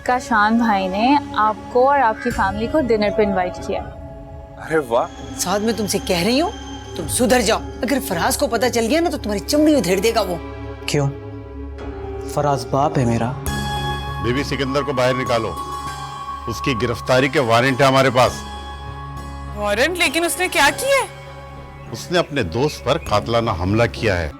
का शान भाई ने आपको और आपकी फैमिली को डिनर पे इनवाइट किया। अरे वाह। साथ में तुमसे कह रही हूँ तुम सुधर जाओ। अगर फराज को पता चल गया ना तो तुम्हारी चमड़ी उधेड़ देगा वो। क्यों? फराज बाप है मेरा। बीबी सिकंदर को बाहर निकालो, उसकी गिरफ्तारी के वारंट है हमारे पास। वारंट? लेकिन उसने क्या किया? उसने अपने दोस्त पर कातलाना हमला किया है।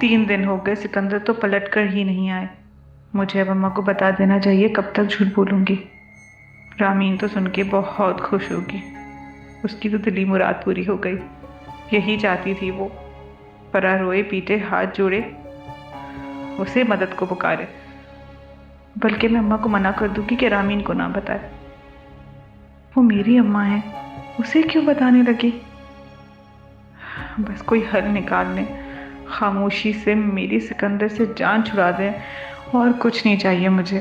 3 दिन हो गए, सिकंदर तो पलट कर ही नहीं आए। मुझे अब अम्मा को बता देना चाहिए, कब तक झूठ बोलूँगी। रामीन तो सुन के बहुत खुश होगी, उसकी तो दिली मुराद पूरी हो गई। यही चाहती थी वो, फरा रोए पीटे हाथ जोड़े उसे मदद को पुकारे। बल्कि मैं अम्मा को मना कर दूंगी कि रामीन को ना बताए। वो मेरी अम्मा है, उसे क्यों बताने लगी? बस कोई हल निकाल लें, खामोशी से मेरी सिकंदर से जान छुड़ा दें, और कुछ नहीं चाहिए मुझे।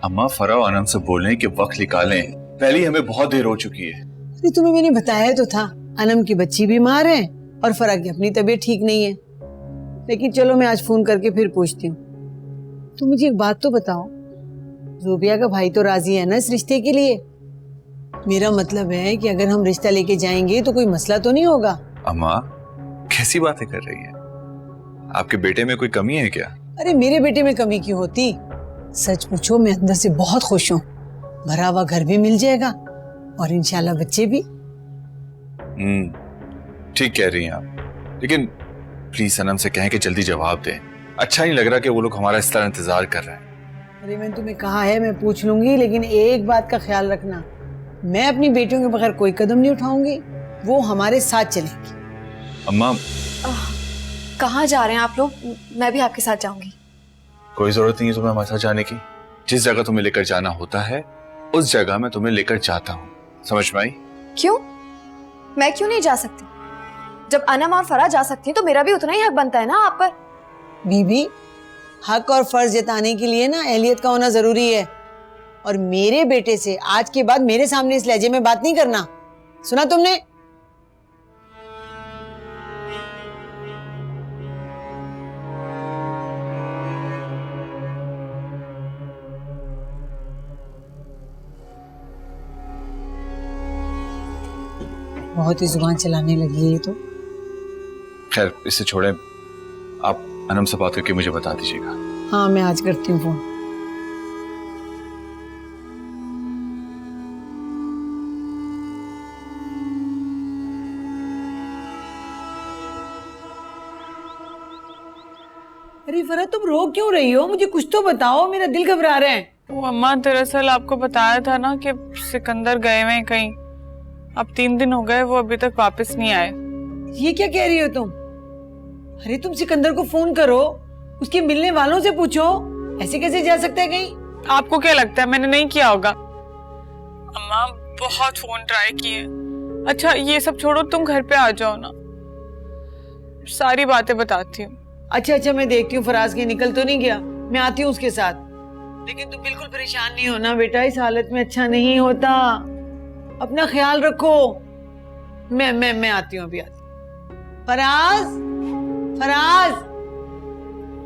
अम्मा फरा और अनम से बोलने के वक्त निकालें, पहले हमें बहुत देर हो चुकी है। अरे तुम्हें मैंने बताया तो था, अनम की बच्ची बीमार है और फरा की अपनी तबीयत ठीक नहीं है। लेकिन चलो मैं आज फोन करके फिर पूछती हूँ। तुम मुझे एक बात तो बताओ, रूबिया का भाई तो राजी है ना इस रिश्ते के लिए? मेरा मतलब है कि अगर हम रिश्ता लेके जाएंगे तो कोई मसला तो नहीं होगा? अम्मा कैसी बातें कर रही है? आपके बेटे में कोई कमी है क्या? अरे मेरे बेटे में कमी क्यों होती? सच पूछो मैं अंदर से बहुत खुश हूँ। भरा हुआ घर भी मिल जाएगा और इंशाल्लाह बच्चे भी। ठीक कह रही हैं आप, लेकिन प्लीज सनम से कहें कि जल्दी जवाब दें। अच्छा नहीं लग रहा कि वो लोग हमारा इस तरह इंतजार कर रहे हैं। अरे मैंने तुम्हें कहा है मैं पूछ लूंगी, लेकिन एक बात का ख्याल रखना, मैं अपनी बेटियों के बगैर कोई कदम नहीं उठाऊंगी, वो हमारे साथ चलेंगी। अम्मा कहाँ जा रहे हैं आप लोग? मैं भी आपके साथ जाऊंगी। कोई जरूरत नहीं है तुम्हें हमारे साथ जाने की। जिस जगह तुम्हें लेकर जाना होता है उस जगह मैं तुम्हें लेकर जाता हूँ, समझ में आई? क्यों? मैं क्यों नहीं जा सकती? जब अनम और फरा जा सकती हैं तो मेरा भी उतना ही हक बनता है ना आप पर। बीबी, हक और फर्ज जताने के लिए ना अहलियत का होना जरूरी है। और मेरे बेटे से आज के बाद मेरे सामने इस लहजे में बात नहीं करना, सुना तुमने? बहुत ही जुबान चलाने लगी है ये तो। खैर इसे छोड़े, आप अनम से बात करके मुझे बता दीजिएगा। हाँ मैं आज करती हूँ फोन। अरे फरा तुम रो क्यों रही हो? मुझे कुछ तो बताओ, मेरा दिल घबरा रहा है। वो अम्मा दरअसल आपको बताया था ना कि सिकंदर गए हुए कहीं। अब 3 दिन हो गए, वो अभी तक वापस नहीं आए। ये क्या कह रही हो तुम? अरे तुम सिकंदर को फोन करो, उसके मिलने वालों से पूछो। ऐसे कैसे जा सकता है कहीं? आपको क्या लगता है मैंने नहीं किया होगा? अम्मा बहुत फोन ट्राई किए। अच्छा ये सब छोड़ो, तुम घर पे आ जाओ ना, सारी बातें बताती हूँ। अच्छा मैं देखती हूँ फराज के निकल तो नहीं गया, मैं आती हूँ उसके साथ। लेकिन तुम बिल्कुल परेशान नहीं होना बेटा, इस हालत में अच्छा नहीं होता, अपना ख्याल रखो। मैं आती हूँ, अभी आती हूँ। फराज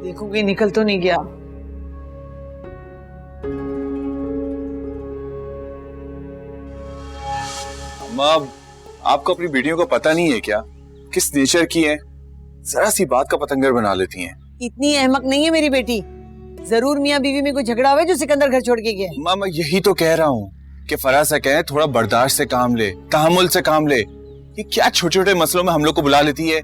देखो कि निकल तो नहीं गया। अम्मा आपको अपनी बेटियों का पता नहीं है क्या? किस नेचर की है, जरा सी बात का पतंगर बना लेती हैं। इतनी अहमक नहीं है मेरी बेटी। जरूर मियाँ बीवी में कोई झगड़ा हुआ जो सिकंदर घर छोड़ के गया। अम्मा मैं यही तो कह रहा हूँ कि फराज से कहें थोड़ा बर्दाश्त से काम ले, तहम्मुल से काम ले। ये क्या छोटे छोटे मसलों में हम लोग को बुला लेती है?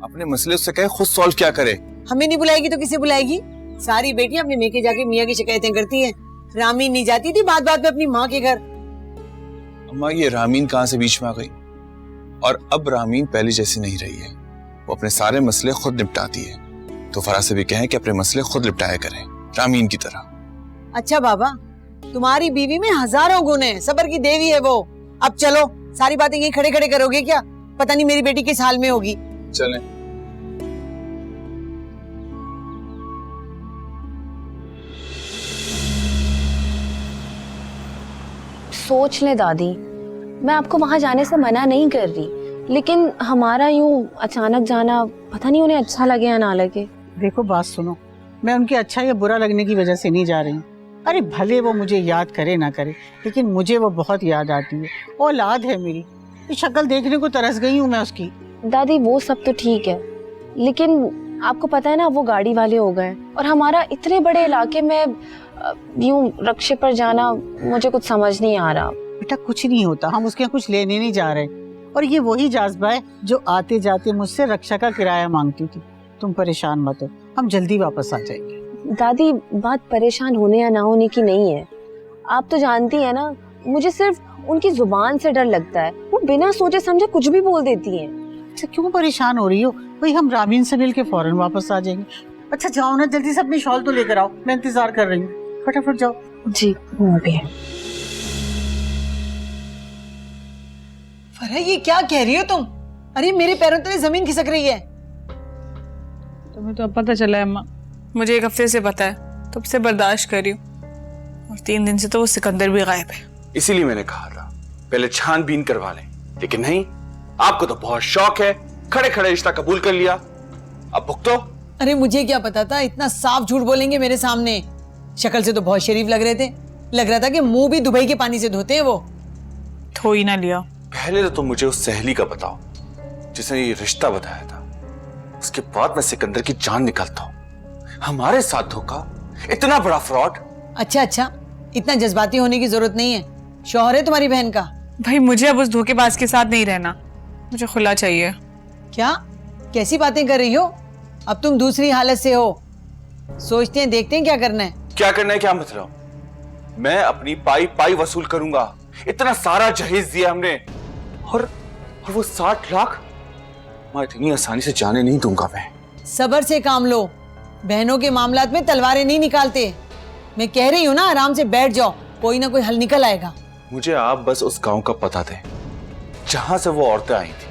अपने मसले उससे कहे खुद सॉल्व क्या करे। हमें नहीं बुलाएगी तो किसे बुलाएगी? सारी बेटियां अपने मेके जाके मियाँ की शिकायतें करती हैं। रामीन नहीं जाती थी बात बात में अपनी माँ के घर। अम्मा ये रामीन कहाँ से बीच में आ गई? और अब रामीन पहले जैसी नहीं रही है, वो अपने सारे मसले खुद निपटाती है। तो फराज से भी कहें कि अपने मसले खुद निपटाया करें, रामीन की तरह। अच्छा बाबा, तुम्हारी बीवी में हजारों गुण हैं, सब्र की देवी है वो। अब चलो, सारी बातें यही खड़े खड़े करोगे क्या? पता नहीं मेरी बेटी किस हाल में होगी। चलें। सोच ले दादी, मैं आपको वहां जाने से मना नहीं कर रही, लेकिन हमारा यूं अचानक जाना पता नहीं उन्हें अच्छा लगे या ना लगे। देखो बात सुनो, मैं उनके अच्छा या बुरा लगने की वजह से नहीं जा रही हूँ। अरे भले वो मुझे याद करे ना करे, लेकिन मुझे वो बहुत याद आती है। औलाद है मेरी, शक्ल देखने को तरस गई हूँ मैं उसकी। दादी वो सब तो ठीक है, लेकिन आपको पता है ना वो गाड़ी वाले हो गए और हमारा इतने बड़े इलाके में यूं रक्षे पर जाना मुझे कुछ समझ नहीं आ रहा। बेटा कुछ नहीं होता, हम उसके यहाँ कुछ लेने नहीं जा रहे। और ये वही जाज़बा है जो आते जाते मुझसे रक्षा का किराया मांगती थी। तुम परेशान मत हो, हम जल्दी वापस आ जाएंगे। दादी बात परेशान होने या ना होने की नहीं है, आप तो जानती है ना मुझे सिर्फ उनकी जुबान से डर लगता है। वो बिना सोचे समझे कुछ भी बोल देती हैं। अच्छा क्यों परेशान हो रही हो? भाई हम रामीन से मिल के फौरन वापस आ जाएंगे। अच्छा जाओ ना, जल्दी से अपनी शॉल तो लेकर आओ, मैं इंतजार कर रही हूँ। फटाफट जाओ। जी वो भी है। फरह ये क्या कह रही हो तुम? अरे मेरे पैरों तले जमीन खिसक रही है। तुम्हें तो अब पता चला है अम्मा। मुझे एक हफ्ते से पता है, तब से बर्दाश्त कर रही हूँ और 3 दिन से तो वो सिकंदर भी गायब है। इसीलिए मैंने कहा था पहले छानबीन करवा लें, लेकिन नहीं, आपको तो बहुत शौक है, खड़े खड़े रिश्ता कबूल कर लिया। अब भुगतो। अरे मुझे क्या पता था इतना साफ झूठ बोलेंगे मेरे सामने। शक्ल से तो बहुत शरीफ लग रहे थे, लग रहा था कि मुंह भी दुबई के पानी से धोते हैं वो। धो ही ना लिया। पहले तो तुम मुझे उस सहेली का बताओ जिसने ये रिश्ता बताया था, उसके बाद मैं सिकंदर की जान निकालता हूँ। हमारे साथ धोखा, इतना बड़ा फ्रॉड। अच्छा, इतना जज्बाती होने की जरूरत नहीं है, शौहर है तुम्हारी बहन का। भाई मुझे अब उस धोखेबाज के साथ नहीं रहना, मुझे खुला चाहिए। क्या कैसी बातें कर रही हो? अब तुम दूसरी हालत से हो। सोचते हैं देखते हैं क्या करना है। क्या करना है क्या मतलब? मैं अपनी पाई पाई वसूल करूंगा। इतना सारा जहेज दिया हमने, और वो 60 लाख मैं इतनी आसानी से जाने नहीं दूंगा। मैं सब्र से काम लो, बहनों के मामलात में तलवारें नहीं निकालते। मैं कह रही हूँ ना आराम से बैठ जाओ, कोई ना कोई हल निकल आएगा। मुझे आप बस उस गांव का पता दें जहां से वो औरतें आई थी,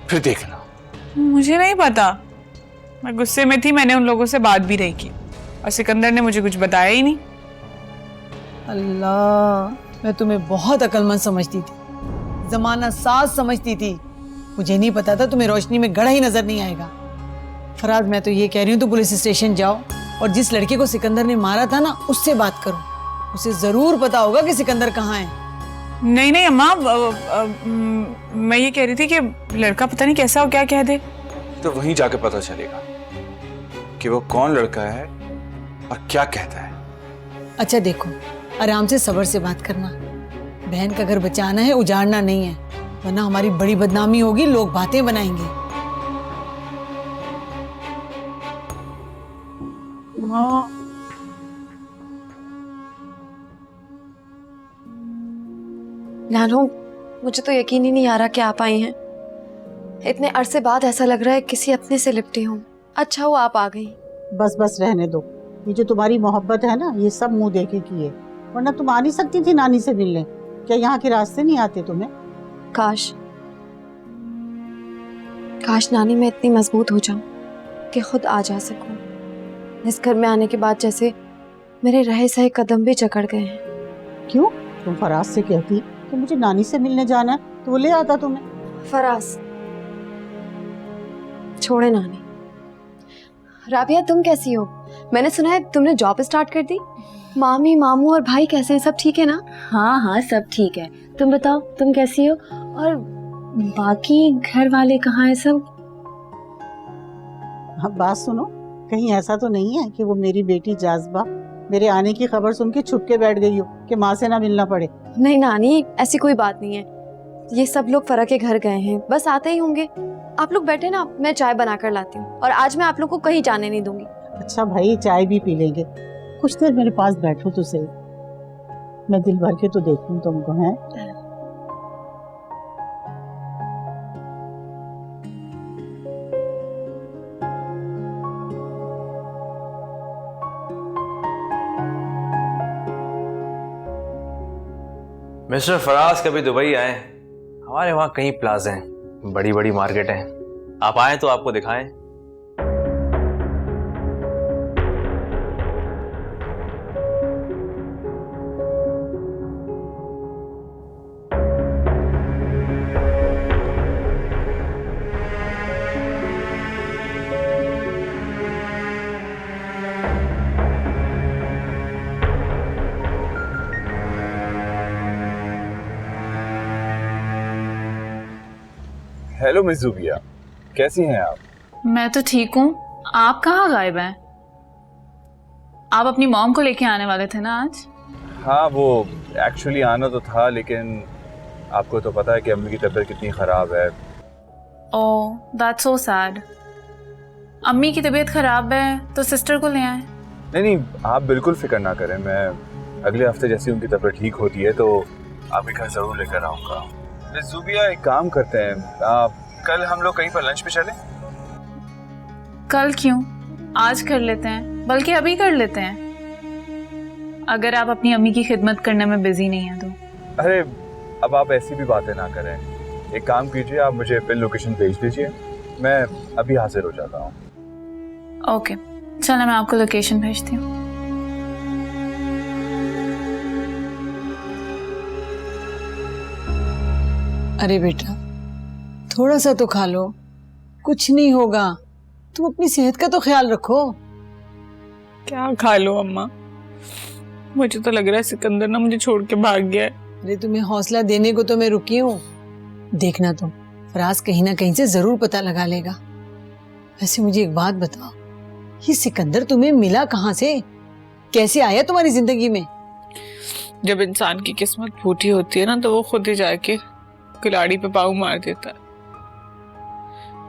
फिर देखना। मुझे नहीं पता, मैं गुस्से में थी, मैंने उन लोगों से बात भी नहीं की और सिकंदर ने मुझे कुछ बताया ही नहीं। अल्लाह, मैं तुम्हें बहुत अक्लमंद समझती थी, जमाना साज समझती थी। मुझे नहीं पता था तुम्हें रोशनी में गड़ा ही नजर नहीं आएगा। फराज मैं तो ये कह रही हूँ तो पुलिस स्टेशन जाओ और जिस लड़के को सिकंदर ने मारा था ना उससे बात करो। उसे जरूर पता होगा कि सिकंदर कहाँ है। नहीं अम्मा, मैं ये कह रही थी कि लड़का पता नहीं कैसा हो, क्या कह दे। तो वहीं जाके पता चलेगा कि वो कौन लड़का है और क्या कहता है। अच्छा देखो, आराम से सब्र से बात करना। बहन का घर बचाना है, उजाड़ना नहीं है, वरना हमारी बड़ी बदनामी होगी, लोग बातें बनाएंगे। नानो, मुझे तो यकीन ही नहीं आ रहा कि आप आई हैं। इतने अरसे बाद ऐसा लग रहा है किसी अपने से लिपटी हूँ। अच्छा हुआ आप आ गई। बस रहने दो, ये जो तुम्हारी मोहब्बत है ना, ये सब मुंह देखे की है, वरना तुम आ नहीं सकती थी नानी से मिलने। क्या यहाँ के रास्ते नहीं आते तुम्हें? काश नानी मैं इतनी मजबूत हो जाऊं कि खुद आ जा सकूं। इस घर में आने के बाद जैसे मेरे रहे सहे कदम भी जकड़ गए हैं। क्यों? तुम फराज से कहती कि मुझे नानी से मिलने जाना है तो वो ले आता तुम्हें। फराज छोड़े नानी। राबिया तुम कैसी हो? मैंने सुना है तुमने जॉब स्टार्ट कर दी। मामी मामू और भाई कैसे हैं? सब ठीक है ना? हाँ सब ठीक है। तुम बताओ तुम कैसी हो? और बाकी घर वाले कहाँ हैं सब? हाँ बात सुनो, कहीं ऐसा तो नहीं है कि वो मेरी बेटी जाज़बा मेरे आने की खबर सुन के छुप के बैठ गई हो कि माँ से ना मिलना पड़े? नहीं नानी, ऐसी कोई बात नहीं है। ये सब लोग फरा के घर गए हैं, बस आते ही होंगे। आप लोग बैठे ना, मैं चाय बना कर लाती हूँ। और आज मैं आप लोग को कहीं जाने नहीं दूंगी। अच्छा भाई, चाय भी पी लेंगे। कुछ देर मेरे पास बैठो तो सही, मैं दिल भर के तो देखूं तुमको। हैं मिस्टर फराज कभी दुबई आए? हमारे वहाँ कई प्लाजा हैं, बड़ी बड़ी मार्केट हैं। आप आए तो आपको दिखाएं। हेलो मिस जुबिया, कैसी हैं आप? मैं तो ठीक हूँ। आप कहाँ गायब हैं? आप अपनी मॉम को लेके आने वाले थे ना आज? हाँ, वो एक्चुअली आना तो था, लेकिन आपको तो पता है कि अम्मी की तबीयत कितनी ख़राब है। ओह, दैट्स सो सैड। अम्मी की तबीयत ख़राब है तो सिस्टर को ले आए। नहीं, आप बिल्कुल फिक्र ना करें। मैं अगले हफ्ते जैसी उनकी तबीयत ठीक होती है तो आपके घर ज़रूर लेकर आऊँगा। मिस जुबिया, एक काम करते हैं, कल हम लोग कहीं पर लंच पे चलें? कल क्यों, आज कर लेते हैं, बल्कि अभी कर लेते हैं, अगर आप अपनी अम्मी की खिदमत करने में बिजी नहीं है तो। अरे अब आप ऐसी भी बातें ना करें। एक काम कीजिए, आप मुझे पिन लोकेशन भेज दीजिए, मैं अभी हाजिर हो जाता हूँ। ओके, चलो मैं आपको लोकेशन भेजती हूँ। अरे बेटा, थोड़ा सा तो खा लो, कुछ नहीं होगा। तुम अपनी सेहत का तो ख्याल रखो। क्या खा लो अम्मा, मुझे तो लग रहा है सिकंदर ना मुझे छोड़ के भाग गया है। अरे तुम्हें हौसला देने को तो मैं रुकी हूँ। देखना तुम, फराज कहीं ना कहीं से जरूर पता लगा लेगा। वैसे मुझे एक बात बताओ, ये सिकंदर तुम्हें मिला कहाँ से? कैसे आया तुम्हारी जिंदगी में? जब इंसान की किस्मत फूटी होती है ना तो वो खुद ही जाके खिलाड़ी पे पाँव मार देता है।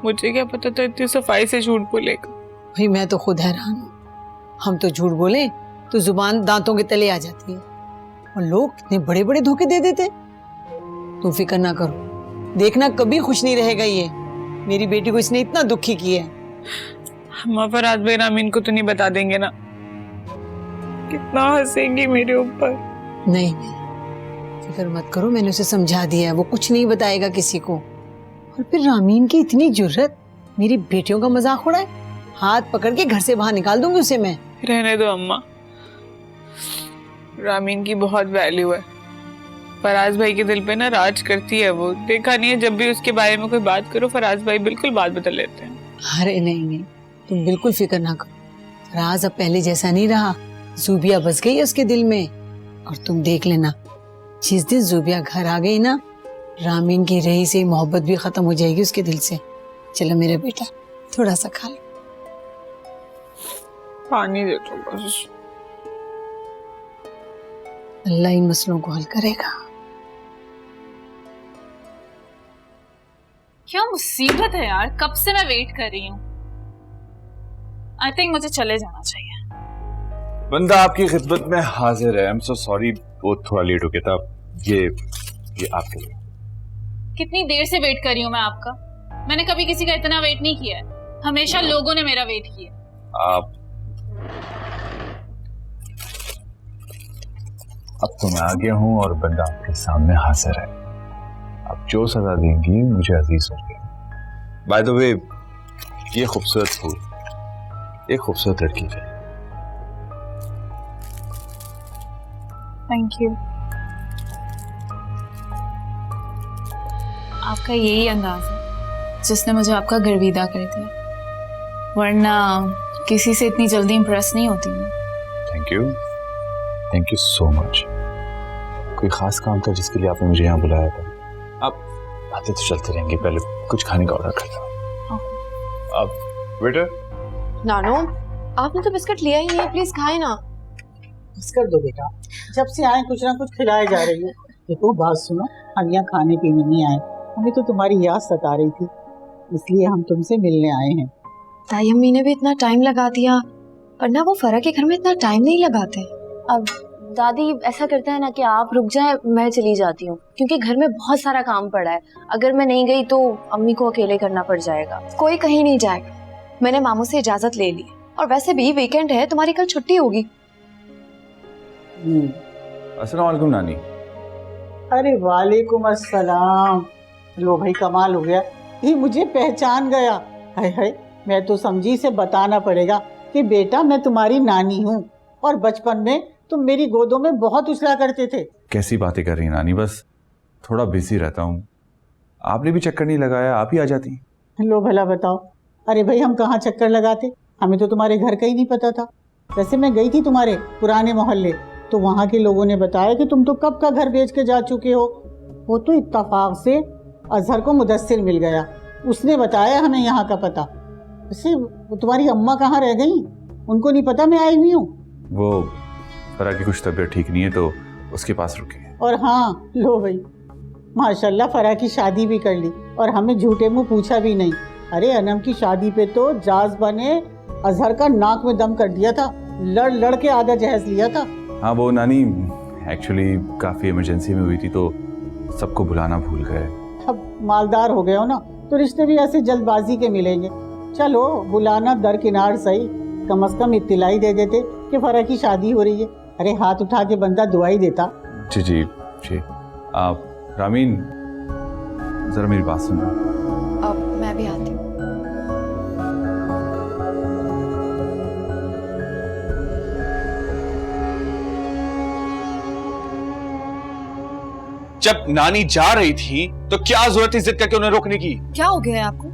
मुझे क्या पता था इतनी सफाई से झूठ बोलेगा। भाई मैं तो खुद हैरान हूँ। हम तो झूठ बोले तो जुबान दांतों के तले आ जाती है, और लोग इतने बड़े बड़े धोखे दे देते। तुम फिक्र ना करो, देखना कभी खुश नहीं रहेगा ये। मेरी बेटी को इसने इतना दुखी किया है। अम्मा, फराज भाई रामीन को तो नहीं बता देंगे ना? कितना हंसेंगी मेरे ऊपर। नहीं, फिक्र मत करो, मैंने उसे समझा दिया है, वो कुछ नहीं बताएगा किसी को। और फिर रामीन की इतनी जुर्रत, मेरी बेटियों का मजाक उड़ाए। हाथ पकड़ के घर से बाहर निकाल दूंगी उसे मैं। रहने दो अम्मा, रामीन की बहुत वैल्यू है। फराज भाई के दिल पे ना राज करती है वो। देखा नहीं है, जब भी उसके बारे में कोई बात करो फराज भाई बिल्कुल बात बदल लेते हैं। अरे नहीं, तुम बिल्कुल फिक्र ना करो। फराज अब पहले जैसा नहीं रहा। जुबिया बस गई है उसके दिल में। और तुम देख लेना, जिस दिन जुबिया घर आ गई ना, रामीन की रही से मोहब्बत भी खत्म हो जाएगी उसके दिल से। चलो मेरा बेटा, थोड़ा सा खा लो। पानी दे दो बस। अल्लाह इन मसलों को हल करेगा। क्या मुसीबत है यार, कब से मैं वेट कर रही हूँ। आई थिंक मुझे चले जाना चाहिए। बंदा आपकी खिदमत में हाजिर है। आई एम सो सॉरी, वो थोड़ा लेट हो गया था। ये आपके लिए। कितनी देर से वेट कर रही हूँ मैं आपका? मैंने कभी किसी का इतना वेट नहीं किया है, हमेशा लोगों ने मेरा वेट किया। अब तो मैं आ गया हूँ और बंदा आपके सामने हाजिर है। आप जो सजा देंगी मुझे अजीज हो गया। बाय द वे, ये खूबसूरत फूल एक खूबसूरत लड़की है। Thank you. आपका यही अंदाज है जिसने मुझे आपका गर्विदा कर दिया, वरना किसी से इतनी जल्दी इम्प्रेस नहीं होती मैं। Thank you so much. कोई खास काम था जिसके लिए आपने मुझे यहाँ बुलाया था? आप बातें तो चलती रहेंगी, पहले कुछ खाने का ऑर्डर करता हूँ। अब वेटर। नानो, आपने तो बिस्किट लिया ही नहीं है, प्लीज खाए ना। कर दो बेटा, जब से आए कुछ ना कुछ खिलाए जा रही है। देखो बात सुनो, हम यहाँ खाने पीने नहीं आए, हमें तो तुम्हारी याद सता रही थी, इसलिए हम तुमसे मिलने आए हैं। ताई अम्मी ने भी इतना टाइम लगा दिया, वरना वो फरा के घर में इतना टाइम नहीं लगाते। अब दादी ऐसा करते हैं ना कि आप रुक जाएं, मैं चली जाती हूँ, क्योंकि घर में बहुत सारा काम पड़ा है। अगर मैं नहीं गई तो अम्मी को अकेले करना पड़ जाएगा। कोई कहीं नहीं जाएगा, मैंने मामू से इजाजत ले ली, और वैसे भी वीकेंड है, तुम्हारी कल छुट्टी होगी। अस्सलाम वालेकुम नानी। अरे वालेकुम अस्सलाम। लो भाई, कमाल हो गया, ये मुझे पहचान गया। हाय हाय, मैं तो समझी से बताना पड़ेगा कि बेटा मैं तुम्हारी नानी हूँ, और बचपन में तुम मेरी गोदों में बहुत उछला करते थे। कैसी बातें कर रही हैं नानी, बस थोड़ा बिजी रहता हूँ। आपने भी चक्कर नहीं लगाया, आप ही आ जाती। लो भला बताओ। अरे भाई, हम कहाँ चक्कर लगाते, हमें तो तुम्हारे घर का ही नहीं पता था। वैसे मैं गई थी तुम्हारे पुराने मोहल्ले, तो वहाँ के लोगों ने बताया कि तुम तो कब का घर बेच के जा चुके हो। वो तो इत्तफाक से अजहर को मुदस्सिर मिल गया, उसने बताया हमें यहाँ का पता। वैसे वो तुम्हारी अम्मा कहाँ रह गई? उनको नहीं पता मैं आई हुई हूँ? वो फरा की कुछ तबीयत ठीक नहीं है तो उसके पास रुकी है। और हाँ, लो भाई, माशाल्लाह फरा की शादी भी कर ली और हमें झूठे मुंह पूछा भी नहीं। अरे अनम की शादी पे तो जाज़बा ने अजहर का नाक में दम कर दिया था, लड़ लड़ के आधा जहेज लिया था। हाँ वो नानी एक्चुअली काफ़ी इमरजेंसी में हुई थी तो सबको बुलाना भूल गए। अब मालदार हो गए हो ना तो रिश्ते भी ऐसे जल्दबाजी के मिलेंगे। चलो बुलाना दरकिनार सही, कम से कम इत्तिलाई दे देते कि फरा की शादी हो रही है। अरे हाथ उठा के बंदा दुआ ही देता। जी जी जी। आप रामीन जरा मेरी बात सुनो। अब मैं भी आती हूँ। जब नानी जा रही थी तो क्या जरूरत थी जिद करके उन्हें रोकने की? क्या हो गया है आपको?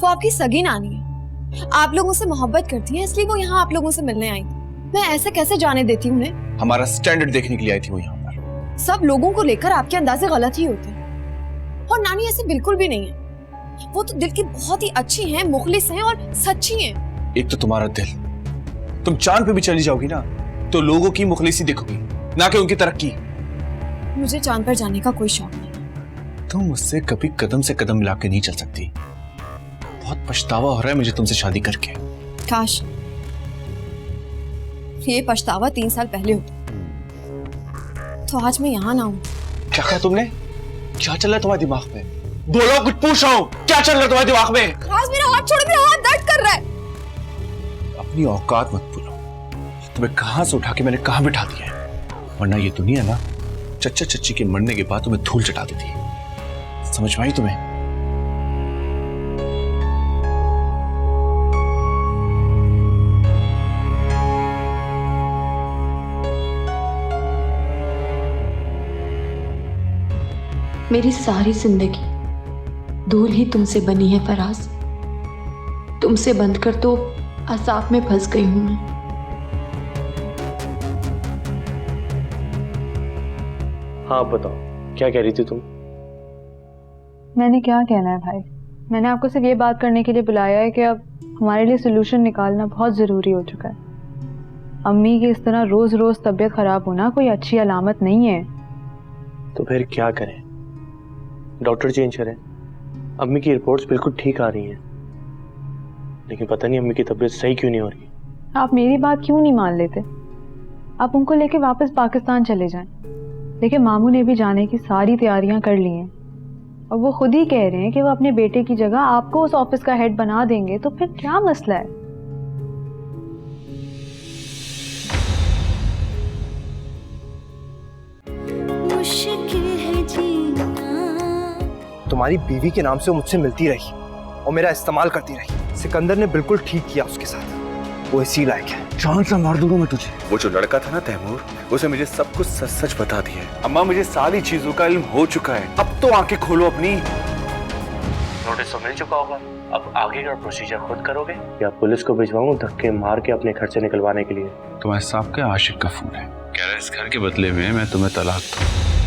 वो आपकी सगी नानी है, आप लोगों से मोहब्बत करती है इसलिए वो यहाँ आप लोगों से मिलने आई थी। मैं ऐसे कैसे जाने देती हूँ उन्हें? हमारा स्टैंडर्ड देखने के लिए आई थी वो यहाँ पर। सब लोगों को लेकर आपके अंदाजे गलत ही होते हैं और नानी ऐसे बिल्कुल भी नहीं है। वो तो दिल की बहुत ही अच्छी हैं, मुखलिस हैं और सच्ची हैं। एक तो तुम्हारा दिल, तुम चांद पे भी चली जाओगी ना तो लोगों की मुखलिसी दिखोगी, ना कि उनकी तरक्की। मुझे चांद पर जाने का कोई शौक नहीं। तुम मुझसे कभी कदम से कदम मिला के नहीं चल सकती। बहुत पछतावा हो रहा है मुझे तुमसे शादी करके। काश ये पछतावा 3 साल पहले होता तो आज मैं यहाँ ना हूँ। क्या कहा तुमने? क्या चल रहा है तुम्हारे दिमाग में? बोलो, कुछ पूछ रहा हूँ। क्या चल रहा है तुम्हारे दिमाग में? खास मेरा हाथ छोड़ो, मेरा हाथ दर्द कर रहा है। अपनी औकात मत भूलो। तुम्हें कहां से उठा के मैंने कहां बिठा दिया है, वरना ये दुनिया ना चच्चा चच्ची के मरने के बाद तुम्हें धूल चटा देती है। समझ में आई तुम्हें? मेरी सारी जिंदगी धूल ही तुमसे बनी है फराज। तुमसे बंधकर तो असाब में फंस गई हूं मैं। हाँ बताओ, क्या कह रही थी तुम? मैंने क्या कहना है भाई, मैंने आपको सिर्फ ये बात करने के लिए बुलाया है कि अब हमारे लिए सोल्यूशन निकालना बहुत ज़रूरी हो चुका है। अम्मी की इस तरह रोज़ रोज़ तबीयत ख़राब होना कोई अच्छी अलामत नहीं है। तो फिर क्या करें? डॉक्टर चेंज करें? अम्मी की रिपोर्ट्स बिल्कुल ठीक आ रही हैं, लेकिन पता नहीं अम्मी की तबीयत सही क्यों नहीं हो रही। आप मेरी बात क्यों नहीं मान लेते? आप उनको लेके वापस पाकिस्तान चले जाएं। देखिए मामू ने भी जाने की सारी तैयारियां कर ली हैं और वो खुद ही कह रहे हैं कि वो अपने बेटे की जगह आपको उस ऑफिस का हेड बना देंगे, तो फिर क्या मसला है? तुम्हारी बीवी के नाम से वो मुझसे मिलती रही और मेरा इस्तेमाल करती रही। सिकंदर ने बिल्कुल ठीक किया उसके साथ, वो इसी लायक है। जान से मार दूंगा मैं तुझे। वो जो लड़का था ना तैमूर, उसे मुझे सब कुछ सच सच बता दिया है। अम्मा मुझे सारी चीजों का इल्म हो चुका है, अब तो आंखें खोलो अपनी। नोटिस तो मिल चुका होगा, अब आगे का प्रोसीजर खुद करोगे या पुलिस को भिजवाऊं धक्के मार के अपने घर से निकलवाने के लिए? तुम्हारे साहब के आशिक का फोन है, कह रहा है इस घर के बदले में मैं तुम्हें तलाक दूं।